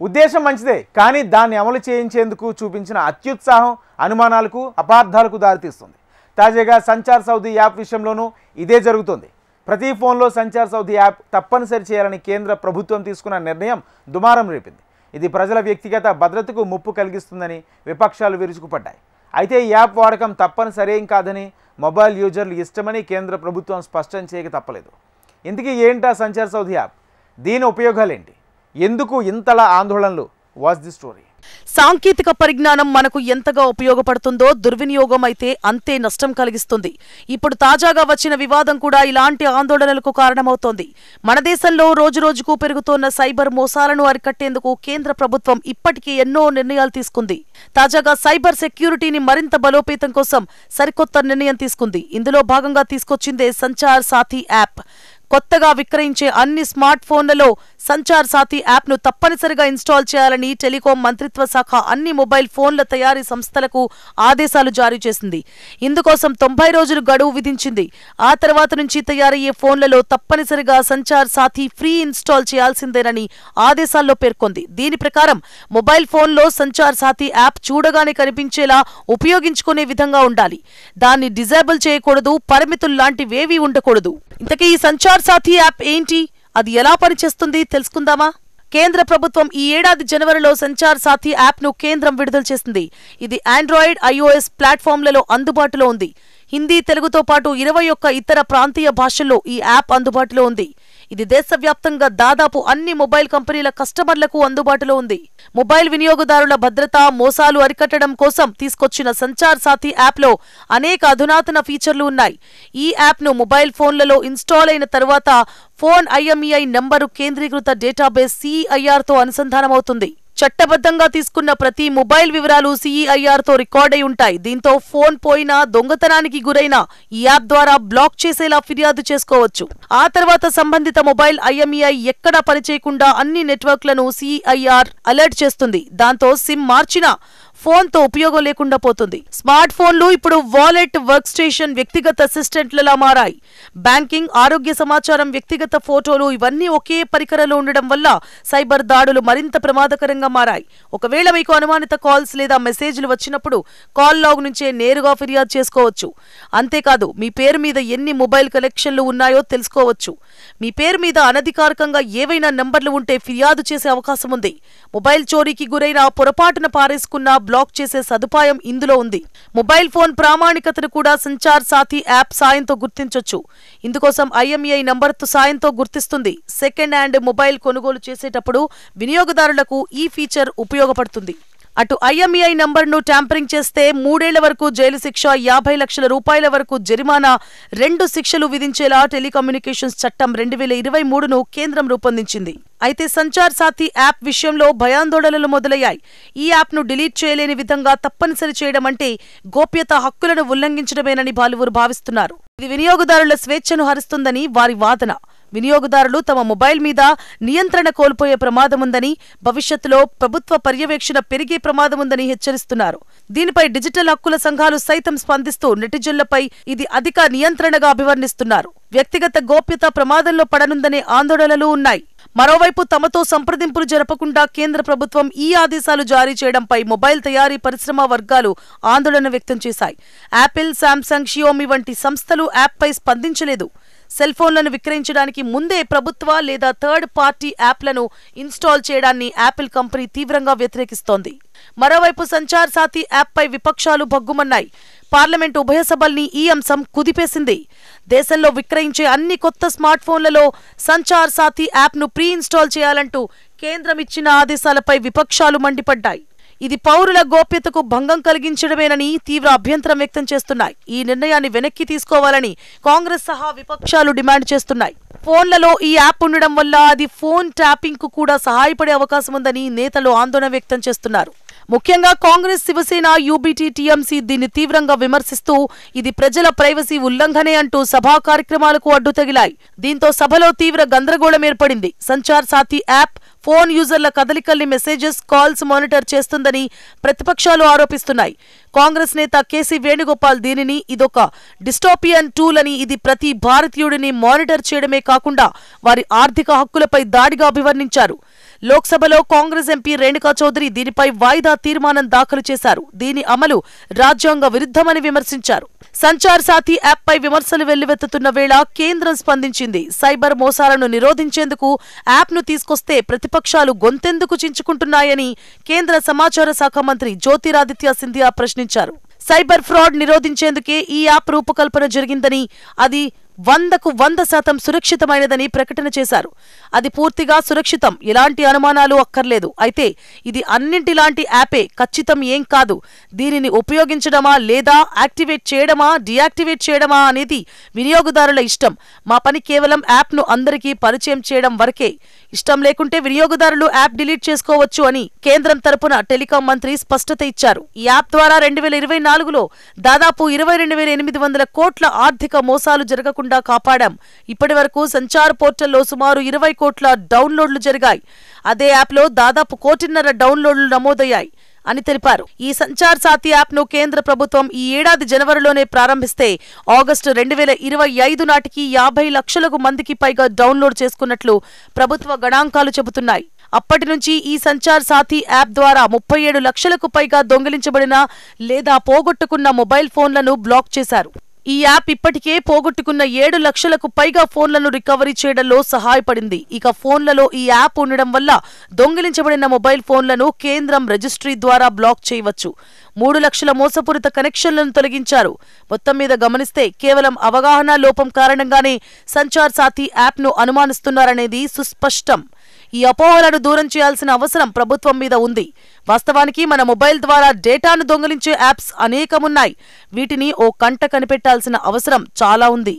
ఉద్దేశం మంచిదే, కానీ దాన్ని అమలు చేయించేందుకు చూపించిన అత్యుత్సాహం అనుమానాలకు, అపార్థాలకు దారితీస్తుంది. తాజాగా సంచార్ సౌదీ యాప్ విషయంలోనూ ఇదే జరుగుతుంది. ప్రతి ఫోన్లో సంచార్ సౌదీ యాప్ తప్పనిసరి చేయాలని కేంద్ర ప్రభుత్వం తీసుకున్న నిర్ణయం దుమారం రేపింది. ఇది ప్రజల వ్యక్తిగత భద్రతకు ముప్పు కలిగిస్తుందని విపక్షాలు విరుచుకుపడ్డాయి. అయితే ఈ యాప్ వాడకం తప్పనిసరేం కాదని, మొబైల్ యూజర్లు ఇష్టమని కేంద్ర ప్రభుత్వం స్పష్టం చేయక తప్పలేదు. ఇంతకీ ఏంటా సంచార్ సౌదీ యాప్? దీని ఉపయోగాలేంటి? ఎందుకు ఇంతలా ఆందోళనలు? Watch the story. సాంకేతిక పరిజ్ఞానం మనకు ఎంతగా ఉపయోగపడుతుందో దుర్వినియోగం అయితే అంతే నష్టం కలిగిస్తుంది. ఇప్పుడు తాజాగా వచ్చిన వివాదం కూడా ఇలాంటి ఆందోళనలకు కారణమవుతోంది. మన దేశంలో రోజురోజుకు పెరుగుతోన్న సైబర్ మోసాలను అరికట్టేందుకు కేంద్ర ప్రభుత్వం ఇప్పటికే ఎన్నో నిర్ణయాలు తీసుకుంది. తాజాగా సైబర్ సెక్యూరిటీని మరింత బలోపేతం కోసం సరికొత్త నిర్ణయం తీసుకుంది. ఇందులో భాగంగా తీసుకొచ్చిందే సంచార్ సాథీ యాప్. కొత్తగా విక్రయించే అన్ని స్మార్ట్ ఫోన్లలో సంచార్ సాథీ యాప్ను తప్పనిసరిగా ఇన్స్టాల్ చేయాలని టెలికాం మంత్రిత్వ శాఖ అన్ని మొబైల్ ఫోన్ల తయారీ సంస్థలకు ఆదేశాలు జారీ చేసింది. ఇందుకోసం 90 రోజులు గడువు విధించింది. ఆ తర్వాత నుంచి తయారయ్యే ఫోన్లలో తప్పనిసరిగా సంచార్ సాథీ ఫ్రీ ఇన్స్టాల్ చేయాల్సిందేనని ఆదేశాల్లో పేర్కొంది. దీని ప్రకారం మొబైల్ ఫోన్లో సంచార్ సాథీ యాప్ చూడగానే కనిపించేలా ఉపయోగించుకునే విధంగా ఉండాలి. దాన్ని డిజేబుల్ చేయకూడదు, పరిమితుల్లాంటివేవీ ఉండకూడదు. ఇంతకీ ఈ సంచార్ సాథీ యాప్ ఏంటి, అది ఎలా పనిచేస్తుంది తెలుసుకుందామా? కేంద్ర ప్రభుత్వం ఈ ఏడాది జనవరిలో సంచార్ సాథీ యాప్ను కేంద్రం విడుదల చేసింది. ఇది ఆండ్రాయిడ్, ఐఓఎస్ ప్లాట్ఫామ్లలో అందుబాటులో ఉంది. హిందీ, తెలుగుతో పాటు 21 ఇతర ప్రాంతీయ భాషల్లో ఈ యాప్ అందుబాటులో ఉంది. ఇది దేశవ్యాప్తంగా దాదాపు అన్ని మొబైల్ కంపెనీల కస్టమర్లకు అందుబాటులో ఉంది. మొబైల్ వినియోగదారుల భద్రత, మోసాలు అరికట్టడం కోసం తీసుకొచ్చిన సంచార్ సాథీ యాప్లో అనేక అధునాతన ఫీచర్లు ఉన్నాయి. ఈ యాప్ను మొబైల్ ఫోన్లలో ఇన్స్టాల్ అయిన తర్వాత ఫోన్ IMEI నంబరు కేంద్రీకృత డేటాబేస్ CEIRతో అనుసంధానమవుతుంది. చట్టబద్ధంగా తీసుకున్న ప్రతి మొబైల్ వివరాలు CEIRతో రికార్డ్ అయి ఉంటాయి. దీంతో ఫోన్ పోయినా, దొంగతనానికి గురైనా ఈ యాప్ ద్వారా బ్లాక్ చేసేలా ఫిర్యాదు చేసుకోవచ్చు. ఆ తర్వాత సంబంధిత మొబైల్ IMEI ఎక్కడా పనిచేయకుండా అన్ని నెట్వర్క్లను CEIR అలర్ట్ చేస్తుంది. దాంతో సిమ్ మార్చినా ఫోన్తో ఉపయోగం లేకుండా పోతుంది. స్మార్ట్ ఫోన్లు ఇప్పుడు వాలెట్, వర్క్ స్టేషన్, వ్యక్తిగత అసిస్టెంట్లలా మారాయి. బ్యాంకింగ్, ఆరోగ్య సమాచారం, వ్యక్తిగత ఫోటోలు ఇవన్నీ ఒకే పరికరంలో ఉండడం వల్ల సైబర్ దాడులు మరింత ప్రమాదకరంగా మారాయి. ఒకవేళ మీకు అనుమానిత కాల్స్ లేదా మెసేజ్లు వచ్చినప్పుడు కాల్ లాగ్ నుంచే నేరుగా ఫిర్యాదు చేసుకోవచ్చు. అంతేకాదు, మీ పేరు మీద ఎన్ని మొబైల్ కనెక్షన్లు ఉన్నాయో తెలుసుకోవచ్చు. మీ పేరు మీద అనధికారికంగా ఏవైనా నంబర్లు ఉంటే ఫిర్యాదు చేసే అవకాశం ఉంది. మొబైల్ చోరీకి గురైన, పొరపాటున పారేసుకున్న బ్లాక్ చేసే సదుపాయం ఇందులో ఉంది. మొబైల్ ఫోన్ ప్రామాణికతను కూడా సంచార్ సాథీ యాప్ సాయంతో గుర్తించొచ్చు. ఇందుకోసం IMEI నంబర్తో సాయంతో గుర్తిస్తుంది. సెకండ్ హ్యాండ్ మొబైల్ కొనుగోలు చేసేటప్పుడు వినియోగదారులకు ఈ ఫీచర్ ఉపయోగపడుతుంది. అటు IMEI నంబర్ను ట్యాంపరింగ్ చేస్తే 3 ఏళ్ల వరకు జైలు శిక్ష, 50 లక్షల రూపాయల వరకు జరిమానా, 2 శిక్షలు విధించేలా టెలికమ్యూనికేషన్స్ చట్టం 2023ను కేంద్రం రూపొందించింది. అయితే సంచార్ సాథీ యాప్ విషయంలో భయాందోళనలు మొదలయ్యాయి. ఈ యాప్ను డిలీట్ చేయలేని విధంగా తప్పనిసరి చేయడం అంటే గోప్యత హక్కులను ఉల్లంఘించడమేనని పలువురు భావిస్తున్నారు. ఇది వినియోగదారుల స్వేచ్ఛను హరిస్తుందని వారి వాదన. వినియోగదారులు తమ మొబైల్ మీద నియంత్రణ కోల్పోయే ప్రమాదముందని, భవిష్యత్తులో ప్రభుత్వ పర్యవేక్షణ పెరిగే ప్రమాదముందని హెచ్చరిస్తున్నారు. దీనిపై డిజిటల్ హక్కుల సంఘాలు సైతం స్పందిస్తూ నెటిజన్లపై ఇది అధిక నియంత్రణగా అభివర్ణిస్తున్నారు. వ్యక్తిగత గోప్యత ప్రమాదంలో పడనుందనే ఆందోళనలు ఉన్నాయి. మరోవైపు తమతో సంప్రదింపులు జరపకుండా కేంద్ర ప్రభుత్వం ఈ ఆదేశాలు జారీ చేయడంపై మొబైల్ తయారీ పరిశ్రమ వర్గాలు ఆందోళన వ్యక్తం చేశాయి. యాపిల్, శాంసంగ్, షియోమి వంటి సంస్థలు యాప్పై స్పందించలేదు. సెల్ ఫోన్లను విక్రయించడానికి ముందే ప్రభుత్వ లేదా థర్డ్ పార్టీ యాప్లను ఇన్స్టాల్ చేయడాన్ని యాపిల్ కంపెనీ తీవ్రంగా వ్యతిరేకిస్తోంది. మరోవైపు సంచార్ సాథీ యాప్పై విపక్షాలు భగ్గుమన్నాయి. పార్లమెంట్ ఉభయ సభల్ని ఈ అంశం కుదిపేసింది. దేశంలో విక్రయించే అన్ని కొత్త స్మార్ట్ ఫోన్లలో సంచార్ సాథీ యాప్ను ప్రీ ఇన్స్టాల్ చేయాలంటూ కేంద్రం ఇచ్చిన ఆదేశాలపై విపక్షాలు మండిపడ్డాయి. ఇది పౌరుల గోప్యతకు భంగం కలిగించడమేనని తీవ్ర అభ్యంతరం వ్యక్తం చేస్తున్నాయి. ఈ నిర్ణయాన్ని వెనక్కి తీసుకోవాలని కాంగ్రెస్ సహా విపక్షాలు డిమాండ్ చేస్తున్నాయి. ఫోన్లలో ఈ యాప్ ఉండడం వల్ల అది ఫోన్ ట్యాపింగ్ కు కూడా సహాయపడే అవకాశం ఉందని నేతలు ఆందోళన వ్యక్తం చేస్తున్నారు. ముఖ్యంగా కాంగ్రెస్, శివసేన, UBT, TMC దీన్ని తీవ్రంగా విమర్శిస్తూ ఇది ప్రజల ప్రైవసీ ఉల్లంఘనే అంటూ సభా కార్యక్రమాలకు అడ్డు తగిలాయి. దీంతో సభలో తీవ్ర గందరగోళం ఏర్పడింది. సంచార్ సాథీ యాప్ ఫోన్ యూజర్ల కదలికల్ని, మెసేజెస్, కాల్స్ మానిటర్ చేస్తుందని ప్రతిపక్షాలు ఆరోపిస్తున్నాయి. కాంగ్రెస్ నేత కేసీ వేణుగోపాల్ దీనిని ఇదొక డిస్టోపియన్ టూల్ అని, ఇది ప్రతి భారతీయుడిని మానిటర్ చేయడమే కాకుండా వారి ఆర్థిక హక్కులపై దాడిగా అభివర్ణించారు. లోక్సభలో కాంగ్రెస్ ఎంపీ రేణుకా చౌదరి దీనిపై వాయిదా తీర్మానం దాఖలు చేశారు. దీని అమలు రాజ్యాంగ విరుద్ధమని విమర్శించారు. సంచార్ సాథీ యాప్ పై విమర్శలు వెల్లువెత్తుతున్న వేళ కేంద్రం స్పందించింది. సైబర్ మోసాలను నిరోధించేందుకు యాప్ ను తీసుకొస్తే ప్రతిపక్షాలు గొంతెందుకు చించుకుంటున్నాయని కేంద్ర సమాచార శాఖ మంత్రి జ్యోతిరాదిత్య సింధియా ప్రశ్నించారు. సైబర్ ఫ్రాడ్ నిరోధించేందుకే ఈ యాప్ రూపకల్పన జరిగిందని, అది 100కు 100% సురక్షితమైనదని ప్రకటన చేశారు. అది పూర్తిగా సురక్షితం, ఎలాంటి అనుమానాలు అక్కర్లేదు. అయితే ఇది అన్నింటిలాంటి యాపే, ఖచ్చితం ఏం కాదు. దీనిని ఉపయోగించడమా లేదా యాక్టివేట్ చేయడమా డియాక్టివేట్ చేయడమా అనేది వినియోగదారుల ఇష్టం. మా పని కేవలం యాప్ను అందరికీ పరిచయం చేయడం వరకే. ఇష్టం లేకుంటే వినియోగదారులు యాప్ డిలీట్ చేసుకోవచ్చు అని కేంద్రం తరపున టెలికాం మంత్రి స్పష్టత ఇచ్చారు. ఈ యాప్ ద్వారా 2024లో దాదాపు 22,800 కోట్ల ఆర్థిక మోసాలు జరగకుండా కాపాడాం. ఇప్పటి వరకు సంచార్ పోర్టల్లో సుమారు 20 కోట్ల డౌన్లోడ్లు జరిగాయి. అదే యాప్లో దాదాపు 1.5 కోటి డౌన్లోడ్లు నమోదయ్యాయి అని తెలిపారు. ఈ సంచార్ సాథీ యాప్ ను కేంద్ర ప్రభుత్వం ఈ ఏడాది జనవరిలోనే ప్రారంభిస్తే ఆగస్టు 2025 నాటికి 50 లక్షలకు మందికి పైగా డౌన్లోడ్ చేసుకున్నట్లు ప్రభుత్వ గణాంకాలు చెబుతున్నాయి. అప్పటి నుంచి ఈ సంచార్ సాథీ యాప్ ద్వారా 37 లక్షలకు పైగా దొంగిలించబడిన లేదా పోగొట్టుకున్న మొబైల్ ఫోన్లను బ్లాక్ చేశారు. ఈ యాప్ ఇప్పటికే పోగొట్టుకున్న 7 లక్షలకు పైగా ఫోన్లను రికవరీ చేయడంలో సహాయపడింది. ఇక ఫోన్లలో ఈ యాప్ ఉండడం వల్ల దొంగిలించబడిన మొబైల్ ఫోన్లను కేంద్రం రిజిస్ట్రీ ద్వారా బ్లాక్ చేయవచ్చు. 3 లక్షల మోసపూరిత కనెక్షన్లను తొలగించారు. మొత్తం మీద గమనిస్తే కేవలం అవగాహన లోపం కారణంగానే సంచార్ సాథీ యాప్ను అనుమానిస్తున్నారనేది సుస్పష్టం. ఈ అపోహలను దూరం చేయాల్సిన అవసరం ప్రభుత్వం మీద ఉంది. వాస్తవానికి మన మొబైల్ ద్వారా డేటాను దొంగిలించే యాప్స్ అనేకమున్నాయి. వీటిని ఓ కంట కనిపెట్టాల్సిన అవసరం చాలా ఉంది.